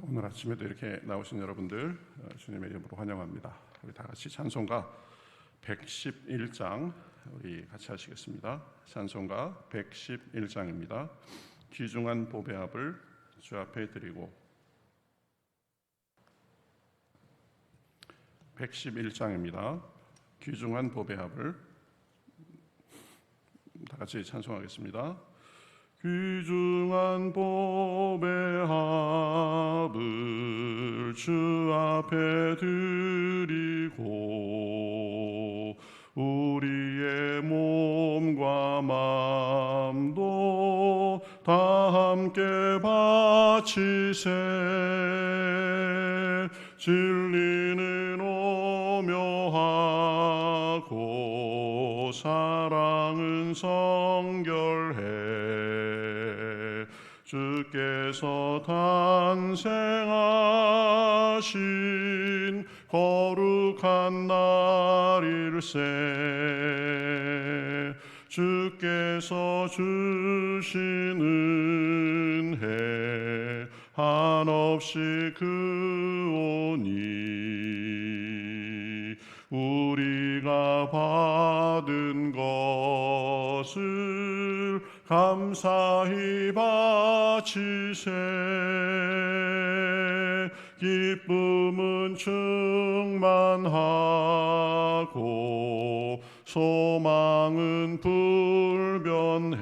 오늘 아침에도 이렇게 나오신 여러분들 주님의 이름으로 환영합니다. 우리 다 같이 찬송가 111장 우리 같이 하시겠습니다. 찬송가 111장입니다. 귀중한 보배합을 주 앞에 드리고. 111장입니다. 귀중한 보배합을 다 같이 찬송하겠습니다. 귀중한 보배합을 주 앞에 드리고 우리의 몸과 마음도 다 함께 바치세. 진리는 오묘하고 사랑은 성결해. 주께서 탄생하신 거룩한 날일세. 주께서 주신 은혜 한없이 크오니 우리가 받은 것을 감사히 바치세. 기쁨은 충만하고 소망은 불변해.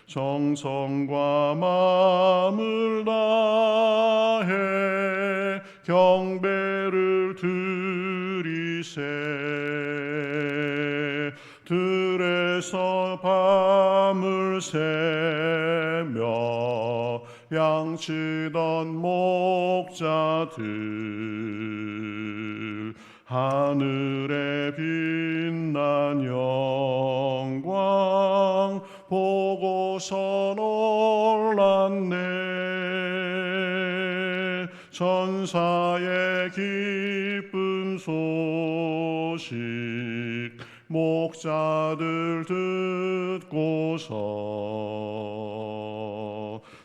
정성과 마음을 다해 경배를 드리세. 들에서 밤을 새며 양치던 목자들 하늘에 빛난 영광 보고서 놀랐네. 천사의 기쁜 소식 목자들 듣고서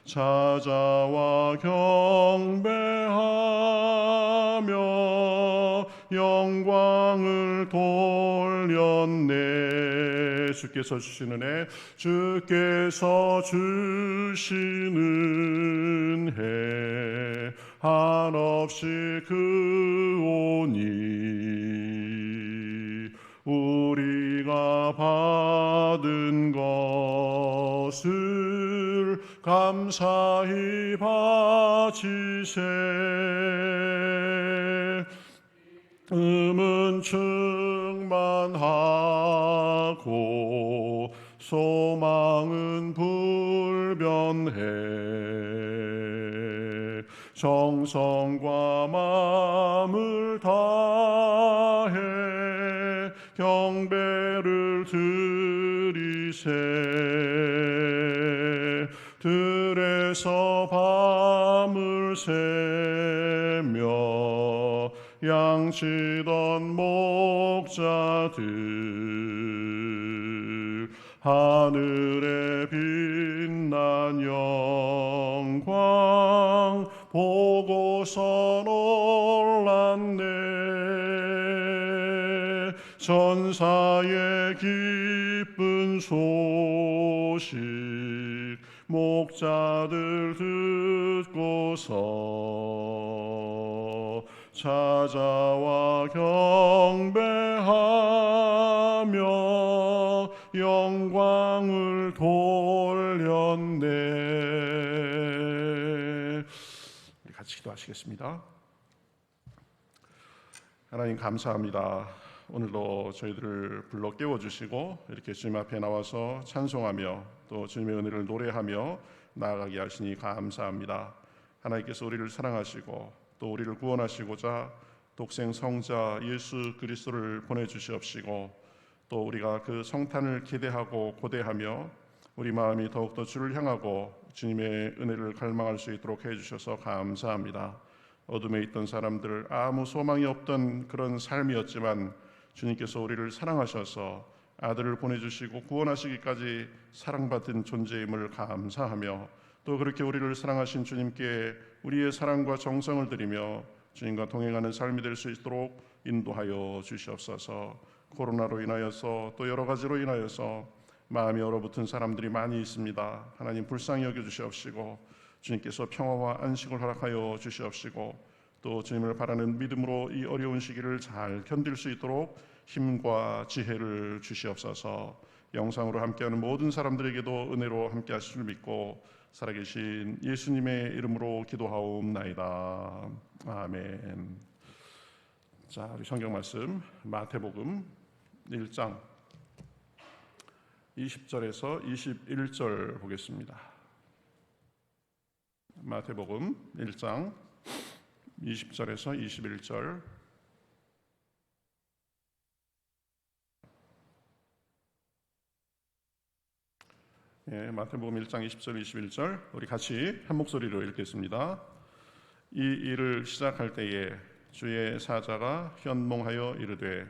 찾아와 경배하며 영광을 돌렸네. 주께서 주시는 은혜, 주께서 주시는 은혜 한없이 크오니 우리가 받은 것을 감사히 바치세. 음은 충만하고 소망은 불변해. 정성과 마음을 다해 경배를 드리세. 들에서 밤을 새며 양치던 목자들 하늘에 빛난 영광 보고서 놀랐네. 천사의 기쁜 소식 목자들 듣고서 찾아와 경배하며 영광을 돌렸네. 같이 기도하시겠습니다. 하나님 감사합니다. 오늘도 저희들을 불러 깨워주시고 이렇게 주님 앞에 나와서 찬송하며 또 주님의 은혜를 노래하며 나아가게 하시니 감사합니다. 하나님께서 우리를 사랑하시고 또 우리를 구원하시고자 독생 성자 예수 그리스도를 보내주시옵시고 또 우리가 그 성탄을 기대하고 고대하며 우리 마음이 더욱더 주를 향하고 주님의 은혜를 갈망할 수 있도록 해주셔서 감사합니다. 어둠에 있던 사람들, 아무 소망이 없던 그런 삶이었지만 주님께서 우리를 사랑하셔서 아들을 보내주시고 구원하시기까지 사랑받은 존재임을 감사하며 또 그렇게 우리를 사랑하신 주님께 우리의 사랑과 정성을 드리며 주님과 동행하는 삶이 될 수 있도록 인도하여 주시옵소서. 코로나로 인하여서 또 여러 가지로 인하여서 마음이 얼어붙은 사람들이 많이 있습니다. 하나님 불쌍히 여겨 주시옵시고 주님께서 평화와 안식을 허락하여 주시옵시고 또 주님을 바라는 믿음으로 이 어려운 시기를 잘 견딜 수 있도록 힘과 지혜를 주시옵소서. 영상으로 함께하는 모든 사람들에게도 은혜로 함께하실 줄 믿고 살아계신 예수님의 이름으로 기도하옵나이다. 아멘. 자, 우리 성경 말씀 마태복음 1장 20절에서 21절 보겠습니다. 마태복음 1장 20절에서 21절. 예, 마태복음 1장 20절 21절 우리 같이 한 목소리로 읽겠습니다. 이 일을 시작할 때에 주의 사자가 현몽하여 이르되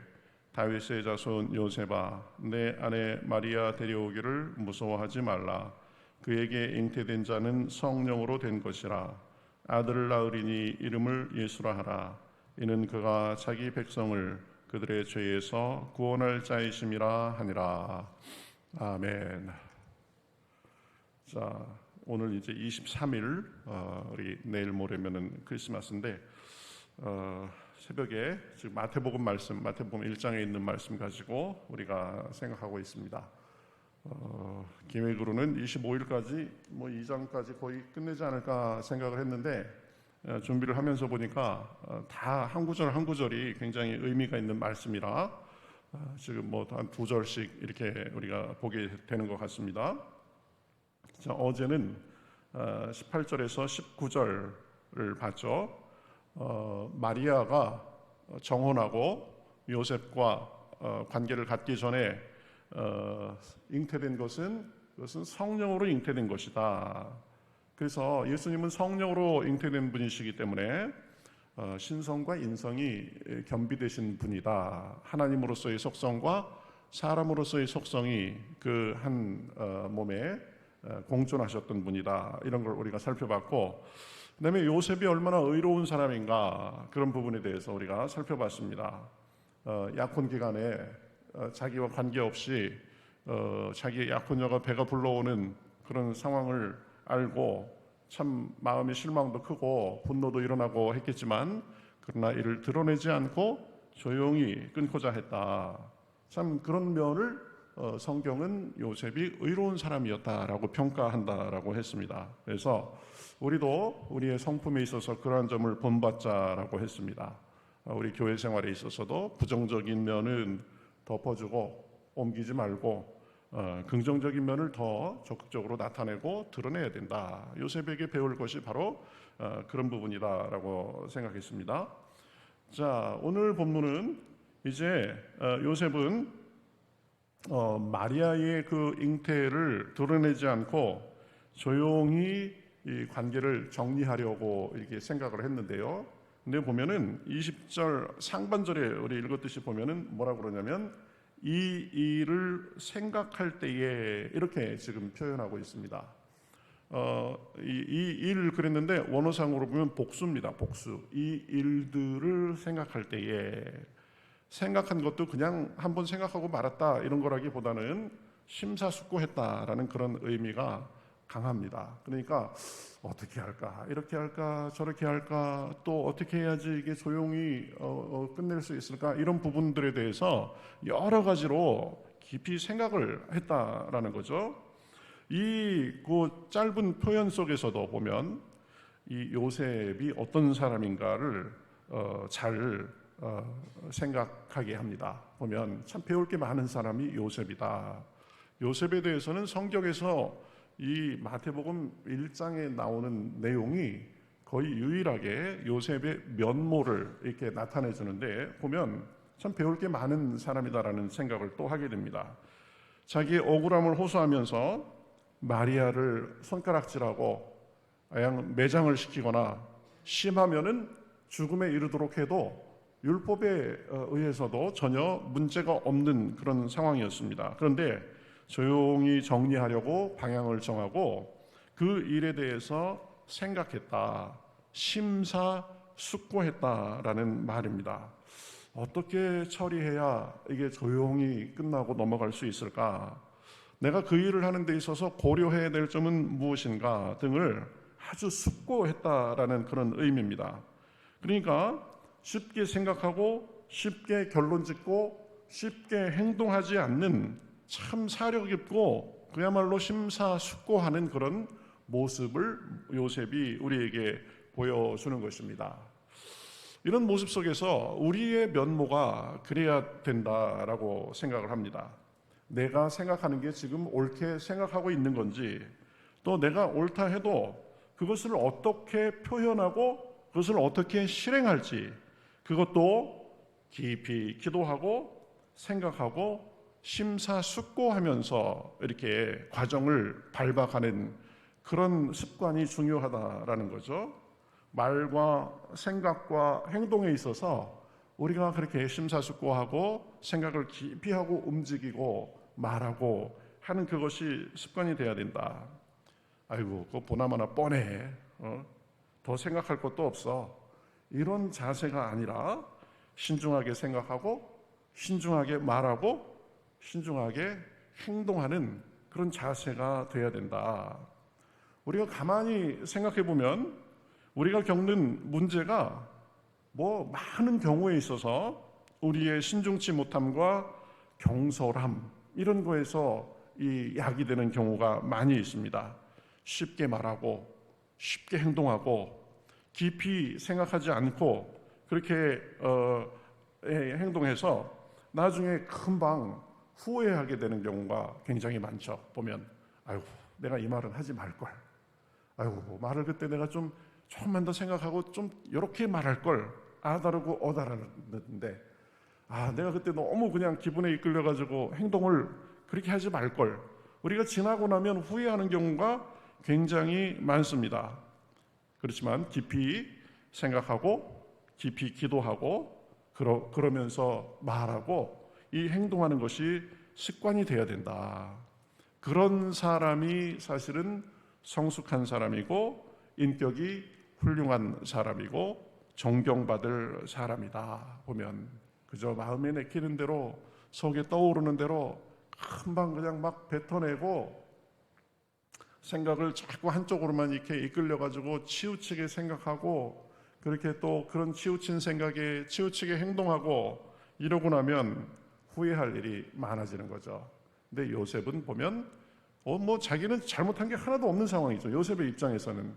다윗의 자손 요셉아 내 아내 마리아 데려오기를 무서워하지 말라. 그에게 잉태된 자는 성령으로 된 것이라. 아들을 낳으리니 이름을 예수라 하라. 이는 그가 자기 백성을 그들의 죄에서 구원할 자이심이라 하니라. 아멘. 자, 오늘 이제 23일, 우리 내일 모레면은 크리스마스인데 새벽에 지금 마태복음 1장에 있는 말씀 가지고 우리가 생각하고 있습니다. 계획으로는 25일까지 2장까지 거의 끝내지 않을까 생각을 했는데 준비를 하면서 보니까 다 한 구절 한 구절이 굉장히 의미가 있는 말씀이라 지금 한 두 절씩 이렇게 우리가 보게 되는 것 같습니다. 자, 어제는 18절에서 19절을 봤죠. 마리아가 정혼하고 요셉과 관계를 갖기 전에 잉태된 것은 성령으로 잉태된 것이다. 그래서 예수님은 성령으로 잉태된 분이시기 때문에 신성과 인성이 겸비되신 분이다. 하나님으로서의 속성과 사람으로서의 속성이 그 한 몸에 공존하셨던 분이다. 이런 걸 우리가 살펴봤고, 그다음에 요셉이 얼마나 의로운 사람인가 그런 부분에 대해서 우리가 살펴봤습니다. 약혼 기간에 자기와 관계없이 자기의 약혼녀가 배가 불러오는 그런 상황을 알고 참 마음의 실망도 크고 분노도 일어나고 했겠지만 그러나 이를 드러내지 않고 조용히 끊고자 했다. 참 그런 면을 성경은 요셉이 의로운 사람이었다라고 평가한다라고 했습니다. 그래서 우리도 우리의 성품에 있어서 그러한 점을 본받자라고 했습니다. 우리 교회 생활에 있어서도 부정적인 면은 덮어주고 옮기지 말고 긍정적인 면을 더 적극적으로 나타내고 드러내야 된다. 요셉에게 배울 것이 바로 그런 부분이다라고 생각했습니다. 자, 오늘 본문은 이제 요셉은 마리아의 그 잉태를 드러내지 않고 조용히 이 관계를 정리하려고 이렇게 생각을 했는데요. 근데 보면은 20절 상반절에 우리 읽었듯이 보면은 뭐라고 그러냐면 이 일을 생각할 때에 이렇게 지금 표현하고 있습니다. 이 일을 그랬는데 원어상으로 보면 복수입니다. 복수. 이 일들을 생각할 때에 생각한 것도 그냥 한번 생각하고 말았다 이런 거라기보다는 심사숙고했다라는 그런 의미가 강합니다. 그러니까 어떻게 할까, 이렇게 할까, 저렇게 할까, 또 어떻게 해야지 이게 조용히 끝낼 수 있을까, 이런 부분들에 대해서 여러 가지로 깊이 생각을 했다라는 거죠. 이 짧은 표현 속에서도 보면 이 요셉이 어떤 사람인가를 잘 생각하게 합니다. 보면 참 배울 게 많은 사람이 요셉이다. 요셉에 대해서는 성경에서 이 마태복음 1장에 나오는 내용이 거의 유일하게 요셉의 면모를 이렇게 나타내 주는데 보면 참 배울 게 많은 사람이다라는 생각을 또 하게 됩니다. 자기의 억울함을 호소하면서 마리아를 손가락질하고 매장을 시키거나 심하면은 죽음에 이르도록 해도 율법에 의해서도 전혀 문제가 없는 그런 상황이었습니다. 그런데 조용히 정리하려고 방향을 정하고 그 일에 대해서 생각했다, 심사숙고했다라는 말입니다. 어떻게 처리해야 이게 조용히 끝나고 넘어갈 수 있을까? 내가 그 일을 하는 데 있어서 고려해야 될 점은 무엇인가 등을 아주 숙고했다라는 그런 의미입니다. 그러니까 쉽게 생각하고 쉽게 결론 짓고 쉽게 행동하지 않는 참 사려 깊고 그야말로 심사숙고하는 그런 모습을 요셉이 우리에게 보여주는 것입니다. 이런 모습 속에서 우리의 면모가 그래야 된다라고 생각을 합니다. 내가 생각하는 게 지금 옳게 생각하고 있는 건지, 또 내가 옳다 해도 그것을 어떻게 표현하고 그것을 어떻게 실행할지, 그것도 깊이 기도하고 생각하고 심사숙고하면서 이렇게 과정을 밟아가는 그런 습관이 중요하다라는 거죠. 말과 생각과 행동에 있어서 우리가 그렇게 심사숙고하고 생각을 깊이 하고 움직이고 말하고 하는 그것이 습관이 돼야 된다. 아이고, 그거 보나마나 뻔해. 더 생각할 것도 없어. 이런 자세가 아니라 신중하게 생각하고 신중하게 말하고 신중하게 행동하는 그런 자세가 돼야 된다. 우리가 가만히 생각해 보면 우리가 겪는 문제가 많은 경우에 있어서 우리의 신중치 못함과 경솔함 이런 거에서 이 야기되는 경우가 많이 있습니다. 쉽게 말하고 쉽게 행동하고 깊이 생각하지 않고 그렇게 행동해서 나중에 금방 후회하게 되는 경우가 굉장히 많죠. 보면 아이고 내가 이 말은 하지 말걸. 아이고 말을 그때 내가 조금만 더 생각하고 좀 이렇게 말할 걸. 아다르고 어다르는데 내가 그때 너무 그냥 기분에 이끌려가지고 행동을 그렇게 하지 말걸. 우리가 지나고 나면 후회하는 경우가 굉장히 많습니다. 그렇지만 깊이 생각하고 깊이 기도하고 그러면서 말하고 이 행동하는 것이 습관이 돼야 된다. 그런 사람이 사실은 성숙한 사람이고 인격이 훌륭한 사람이고 존경받을 사람이다. 보면 그저 마음에 내키는 대로 속에 떠오르는 대로 금방 그냥 막 뱉어내고 생각을 자꾸 한쪽으로만 이렇게 이끌려가지고 치우치게 생각하고 그렇게 또 그런 치우친 생각에 치우치게 행동하고 이러고 나면 후회할 일이 많아지는 거죠. 근데 요셉은 보면 자기는 잘못한 게 하나도 없는 상황이죠. 요셉의 입장에서는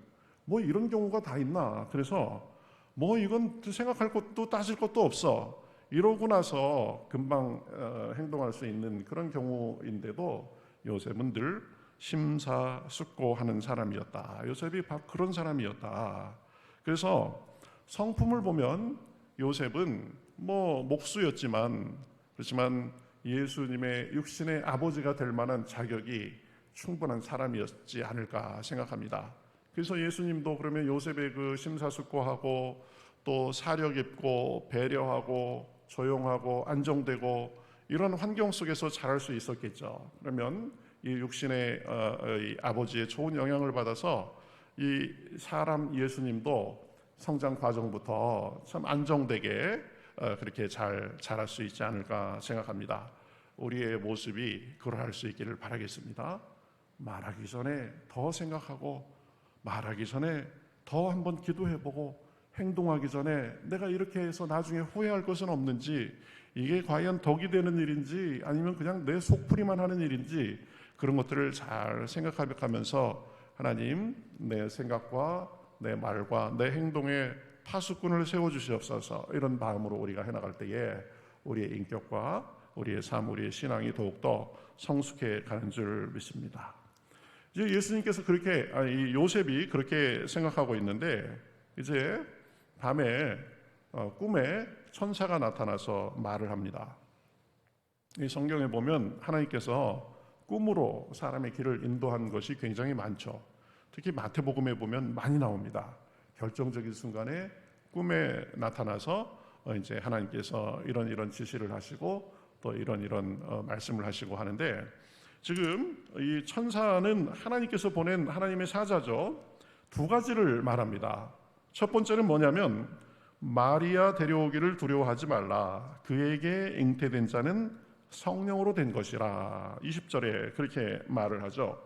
이런 경우가 다 있나. 그래서 이건 생각할 것도 따질 것도 없어. 이러고 나서 금방 행동할 수 있는 그런 경우인데도 요셉은 늘 심사숙고하는 사람이었다. 요셉이 바로 그런 사람이었다. 그래서 성품을 보면 요셉은 목수였지만 그렇지만 예수님의 육신의 아버지가 될 만한 자격이 충분한 사람이었지 않을까 생각합니다. 그래서 예수님도 그러면 요셉의 그 심사숙고하고 또 사려 깊고 배려하고 조용하고 안정되고 이런 환경 속에서 자랄 수 있었겠죠. 그러면 이 육신의 이 아버지의 좋은 영향을 받아서 이 사람 예수님도 성장 과정부터 참 안정되게 그렇게 잘 자랄 수 있지 않을까 생각합니다. 우리의 모습이 그러할 수 있기를 바라겠습니다. 말하기 전에 더 생각하고 말하기 전에 더 한번 기도해보고 행동하기 전에 내가 이렇게 해서 나중에 후회할 것은 없는지 이게 과연 덕이 되는 일인지 아니면 그냥 내 속풀이만 하는 일인지 그런 것들을 잘 생각하면서 하나님 내 생각과 내 말과 내 행동에 파수꾼을 세워주시옵소서 이런 마음으로 우리가 해나갈 때에 우리의 인격과 우리의 삶, 우리의 신앙이 더욱더 성숙해 가는 줄 믿습니다. 이제 예수님께서 그렇게 이 요셉이 그렇게 생각하고 있는데 이제 밤에 꿈에 천사가 나타나서 말을 합니다. 이 성경에 보면 하나님께서 꿈으로 사람의 길을 인도한 것이 굉장히 많죠. 특히 마태복음에 보면 많이 나옵니다. 결정적인 순간에 꿈에 나타나서 이제 하나님께서 이런 지시를 하시고 또 이런 말씀을 하시고 하는데 지금 이 천사는 하나님께서 보낸 하나님의 사자죠. 두 가지를 말합니다. 첫 번째는 뭐냐면 마리아 데려오기를 두려워하지 말라. 그에게 잉태된 자는 성령으로 된 것이라. 20절에 그렇게 말을 하죠.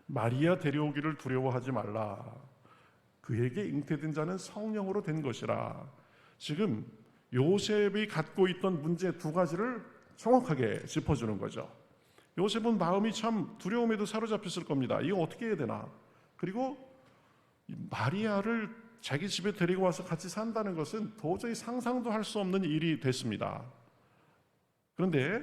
마리아 데려오기를 두려워하지 말라. 그에게 잉태된 자는 성령으로 된 것이라. 지금 요셉이 갖고 있던 문제 두 가지를 정확하게 짚어주는 거죠. 요셉은 마음이 참 두려움에도 사로잡혔을 겁니다. 이거 어떻게 해야 되나? 그리고 마리아를 자기 집에 데리고 와서 같이 산다는 것은 도저히 상상도 할 수 없는 일이 됐습니다. 그런데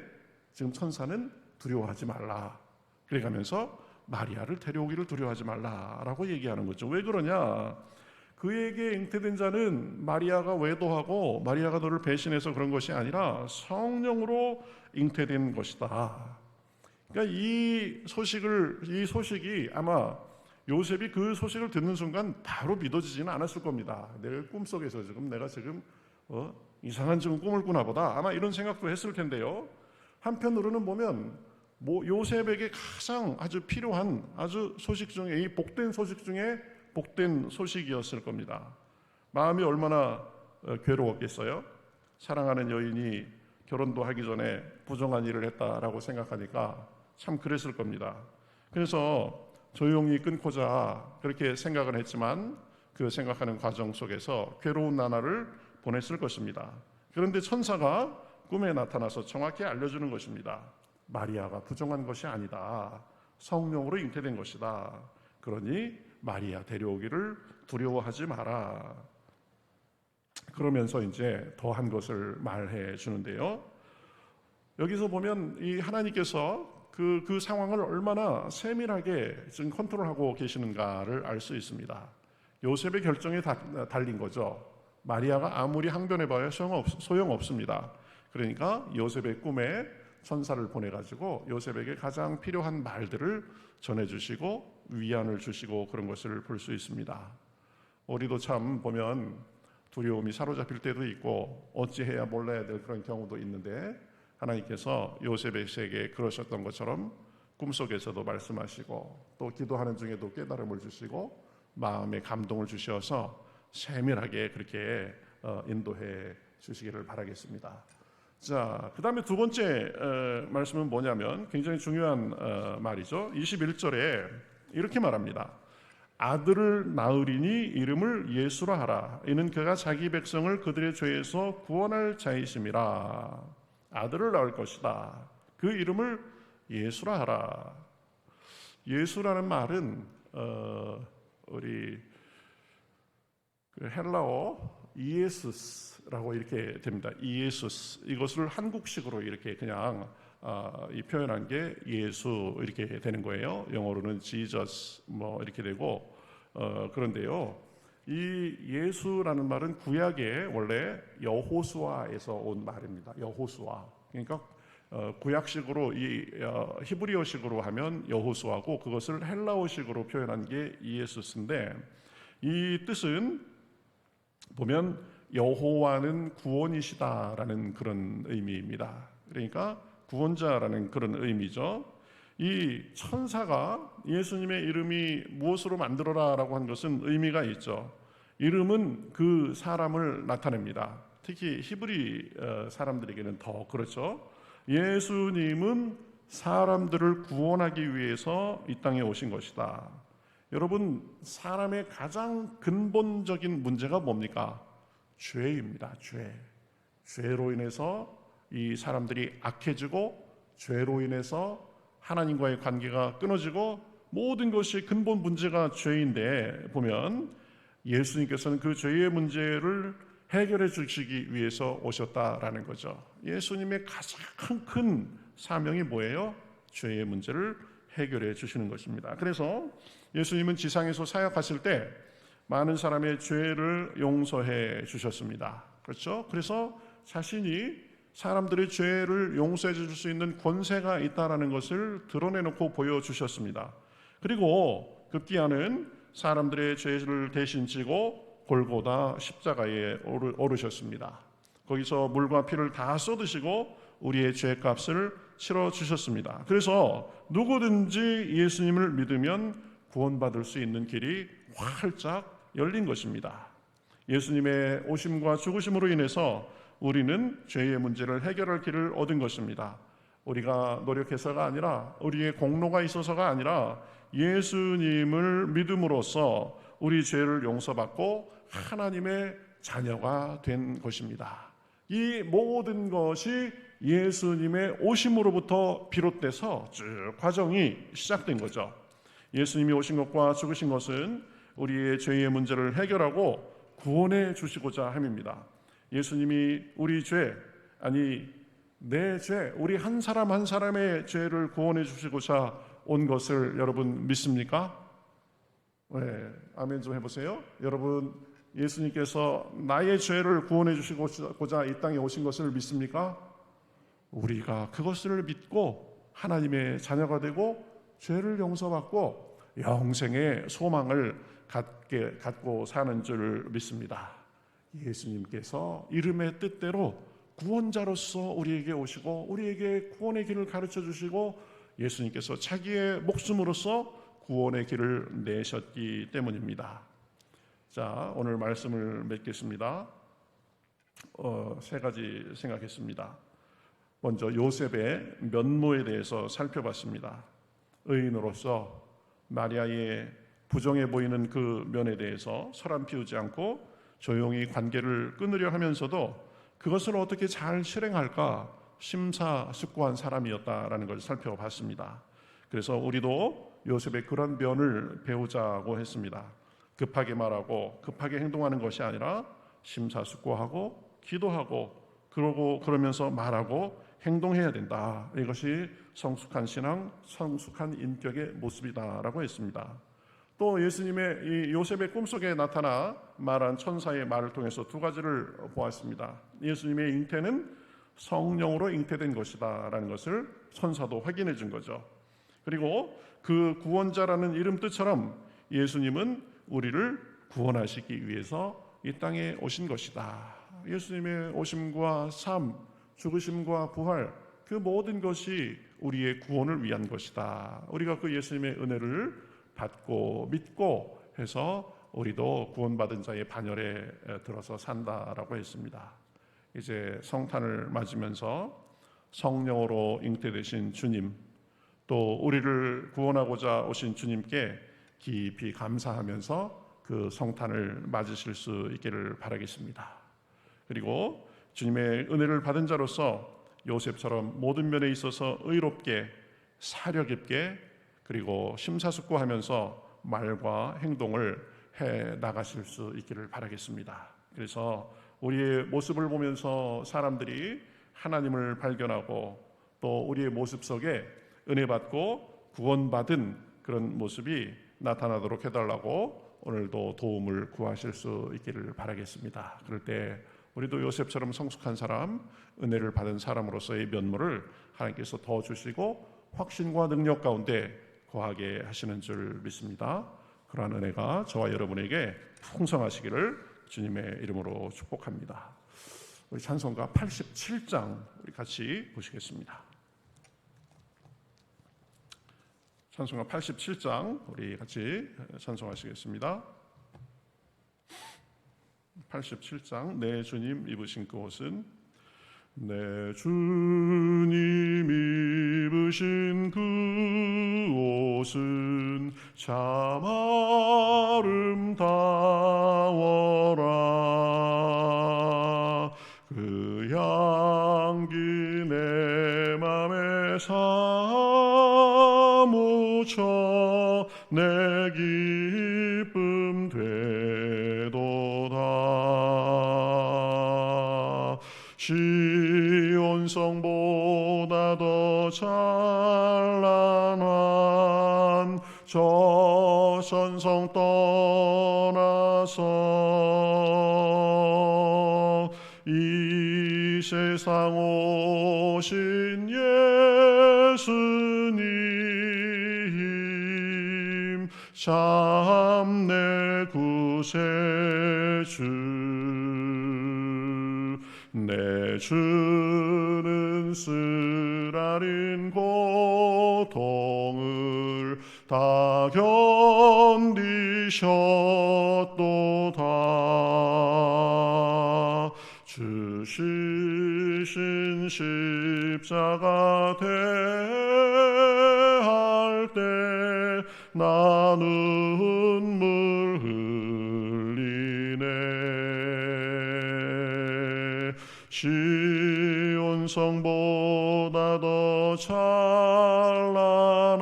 지금 천사는 두려워하지 말라. 그래가면서 마리아를 데려오기를 두려워하지 말라라고 얘기하는 거죠. 왜 그러냐? 그에게 잉태된 자는 마리아가 외도하고 마리아가 너를 배신해서 그런 것이 아니라 성령으로 잉태된 것이다. 그러니까 이 소식이 아마 요셉이 그 소식을 듣는 순간 바로 믿어지지는 않았을 겁니다. 내 꿈속에서 내가 지금 이상한 꿈을 꾸나 보다. 아마 이런 생각도 했을 텐데요. 한편으로는 보면 요셉에게 가장 아주 필요한 아주 소식 중에 이 복된 소식 중에 복된 소식이었을 겁니다. 마음이 얼마나 괴로웠겠어요? 사랑하는 여인이 결혼도 하기 전에 부정한 일을 했다라고 생각하니까 참 그랬을 겁니다. 그래서 조용히 끊고자 그렇게 생각을 했지만 그 생각하는 과정 속에서 괴로운 나날을 보냈을 것입니다. 그런데 천사가 꿈에 나타나서 정확히 알려주는 것입니다. 마리아가 부정한 것이 아니다. 성령으로 잉태된 것이다. 그러니 마리아 데려오기를 두려워하지 마라. 그러면서 이제 더한 것을 말해 주는데요. 여기서 보면 이 하나님께서 그 상황을 얼마나 세밀하게 지금 컨트롤하고 계시는가를 알 수 있습니다. 요셉의 결정에 달린 거죠. 마리아가 아무리 항변해봐야 소용없습니다. 그러니까 요셉의 꿈에 천사를 보내가지고 요셉에게 가장 필요한 말들을 전해주시고 위안을 주시고 그런 것을 볼 수 있습니다. 우리도 참 보면 두려움이 사로잡힐 때도 있고 어찌해야 몰라야 될 그런 경우도 있는데 하나님께서 요셉에게 그러셨던 것처럼 꿈속에서도 말씀하시고 또 기도하는 중에도 깨달음을 주시고 마음에 감동을 주셔서 세밀하게 그렇게 인도해 주시기를 바라겠습니다. 자, 그 다음에 두 번째 말씀은 뭐냐면 굉장히 중요한 말이죠. 21절에 이렇게 말합니다. 아들을 낳으리니 이름을 예수라 하라. 이는 그가 자기 백성을 그들의 죄에서 구원할 자이심이라. 아들을 낳을 것이다. 그 이름을 예수라 하라. 예수라는 말은 우리 헬라어 이에수스라고 이렇게 됩니다. 이에수스, 이것을 한국식으로 이렇게 그냥 표현한 게 예수 이렇게 되는 거예요. 영어로는 Jesus 이렇게 되고 그런데요. 이 예수라는 말은 구약의 원래 여호수아에서 온 말입니다. 여호수아. 그러니까 구약식으로 이 히브리어식으로 하면 여호수아고 그것을 헬라어식으로 표현한 게 이에수스인데 이 뜻은 보면 여호와는 구원이시다라는 그런 의미입니다. 그러니까 구원자라는 그런 의미죠. 이 천사가 예수님의 이름이 무엇으로 만들어라라고 한 것은 의미가 있죠. 이름은 그 사람을 나타냅니다. 특히 히브리 사람들에게는 더 그렇죠. 예수님은 사람들을 구원하기 위해서 이 땅에 오신 것이다. 여러분, 사람의 가장 근본적인 문제가 뭡니까? 죄입니다. 죄로 인해서 이 사람들이 악해지고 죄로 인해서 하나님과의 관계가 끊어지고 모든 것이 근본 문제가 죄인데 보면 예수님께서는 그 죄의 문제를 해결해 주시기 위해서 오셨다라는 거죠. 예수님의 가장 큰 사명이 뭐예요? 죄의 문제를 해결해 주시는 것입니다. 그래서 예수님은 지상에서 사역하실 때 많은 사람의 죄를 용서해 주셨습니다. 그렇죠? 그래서 자신이 사람들의 죄를 용서해 줄 수 있는 권세가 있다는 것을 드러내놓고 보여주셨습니다. 그리고 급기야는 사람들의 죄를 대신 지고 골고다 십자가에 오르셨습니다. 거기서 물과 피를 다 쏟으시고 우리의 죄값을 치러 주셨습니다. 그래서 누구든지 예수님을 믿으면 구원받을 수 있는 길이 활짝 열린 것입니다. 예수님의 오심과 죽으심으로 인해서 우리는 죄의 문제를 해결할 길을 얻은 것입니다. 우리가 노력해서가 아니라, 우리의 공로가 있어서가 아니라 예수님을 믿음으로써 우리 죄를 용서받고 하나님의 자녀가 된 것입니다. 이 모든 것이 예수님의 오심으로부터 비롯돼서 쭉 과정이 시작된 거죠. 예수님이 오신 것과 죽으신 것은 우리의 죄의 문제를 해결하고 구원해 주시고자 함입니다. 예수님이 우리 죄, 아니 내 죄, 우리 한 사람 한 사람의 죄를 구원해 주시고자 온 것을 여러분 믿습니까? 네, 아멘 좀 해보세요. 여러분, 예수님께서 나의 죄를 구원해 주시고자 이 땅에 오신 것을 믿습니까? 우리가 그것을 믿고 하나님의 자녀가 되고 죄를 용서받고 영생의 소망을 갖고 사는 줄 믿습니다. 예수님께서 이름의 뜻대로 구원자로서 우리에게 오시고 우리에게 구원의 길을 가르쳐 주시고 예수님께서 자기의 목숨으로서 구원의 길을 내셨기 때문입니다. 자, 오늘 말씀을 맺겠습니다. 세 가지 생각했습니다. 먼저 요셉의 면모에 대해서 살펴봤습니다. 의인으로서 마리아의 부정해 보이는 그 면에 대해서 소란 피우지 않고 조용히 관계를 끊으려 하면서도 그것을 어떻게 잘 실행할까 심사숙고한 사람이었다라는 것을 살펴봤습니다. 그래서 우리도 요셉의 그런 면을 배우자고 했습니다. 급하게 말하고 급하게 행동하는 것이 아니라 심사숙고하고 기도하고 그러면서 말하고 행동해야 된다. 이것이 성숙한 신앙, 성숙한 인격의 모습이다라고 했습니다. 또 예수님의 이 요셉의 꿈속에 나타나 말한 천사의 말을 통해서 두 가지를 보았습니다. 예수님의 잉태는 성령으로 잉태된 것이다 라는 것을 천사도 확인해 준 거죠. 그리고 그 구원자라는 이름 뜻처럼 예수님은 우리를 구원하시기 위해서 이 땅에 오신 것이다. 예수님의 오심과 삶, 죽으심과 부활, 그 모든 것이 우리의 구원을 위한 것이다. 우리가 그 예수님의 은혜를 받고 믿고 해서 우리도 구원받은 자의 반열에 들어서 산다라고 했습니다. 이제 성탄을 맞으면서 성령으로 잉태되신 주님, 또 우리를 구원하고자 오신 주님께 깊이 감사하면서 그 성탄을 맞으실 수 있기를 바라겠습니다. 그리고 주님의 은혜를 받은 자로서 요셉처럼 모든 면에 있어서 의롭게, 사려 깊게, 그리고 심사숙고하면서 말과 행동을 해 나가실 수 있기를 바라겠습니다. 그래서 우리의 모습을 보면서 사람들이 하나님을 발견하고 또 우리의 모습 속에 은혜 받고 구원받은 그런 모습이 나타나도록 해달라고 오늘도 도움을 구하실 수 있기를 바라겠습니다. 그럴 때 우리도 요셉처럼 성숙한 사람, 은혜를 받은 사람으로서의 면모를 하나님께서 더 주시고 확신과 능력 가운데 거하게 하시는 줄 믿습니다. 그러한 은혜가 저와 여러분에게 풍성하시기를 주님의 이름으로 축복합니다. 우리 찬송가 87장 우리 같이 보시겠습니다. 찬송가 87장 우리 같이 찬송하시겠습니다. 87장 내 주님 입으신 그 옷은, 내 주님 입으신 그 옷은 참 아름다워라. 그 향기 내 맘에 사무쳐 내 기쁨 되도다. 시온성보다 더 찬란한 저 선성 떠나서 이 세상 오신 예수님 참 내 구세주. 내 주는 쓰라린 고통을 다 견디셨도다. 주시신 십자가 대할 때 나 눈물 흘리네. 시온 성보다 더 찬란한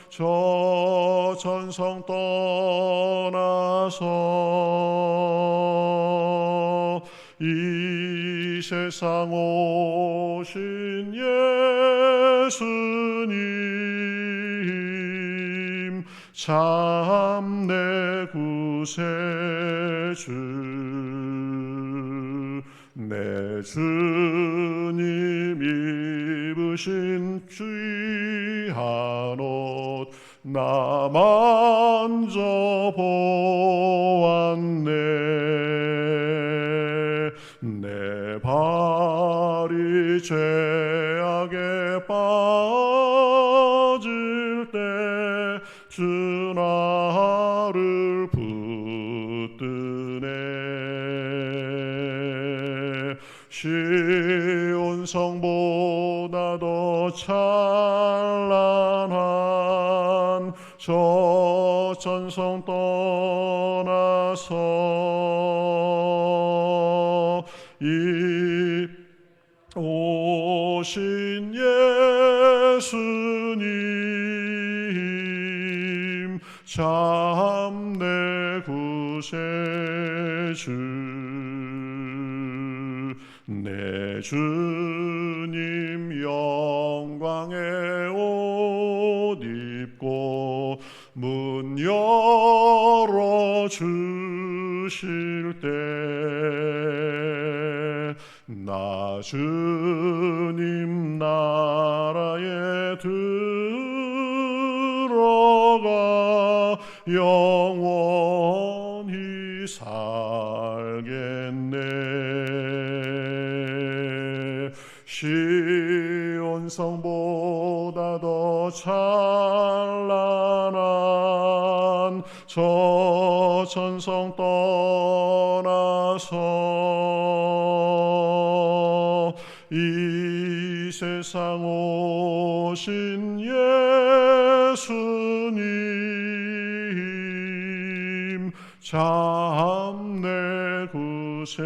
저 천성 떠나서 이 세상 오신 예수님 참 내 구세주. 내 주님 입으신 귀한 옷 나 만져보았네. 내 발이 죄악에 빠질 때 주 나를 붙드네. 시온 성보다 더 찬란한 저 천성 떠나서 이 오신 예수님 참 내 구세주. 내 주님 영광의 옷 입고 문 열어 주실 때 나 주님 나라에 들어가 영원히 살겠네. 시온 성보다 더 찬란한 저 천성 떠나서 이 세상 오신 예수님 참 내 구세주.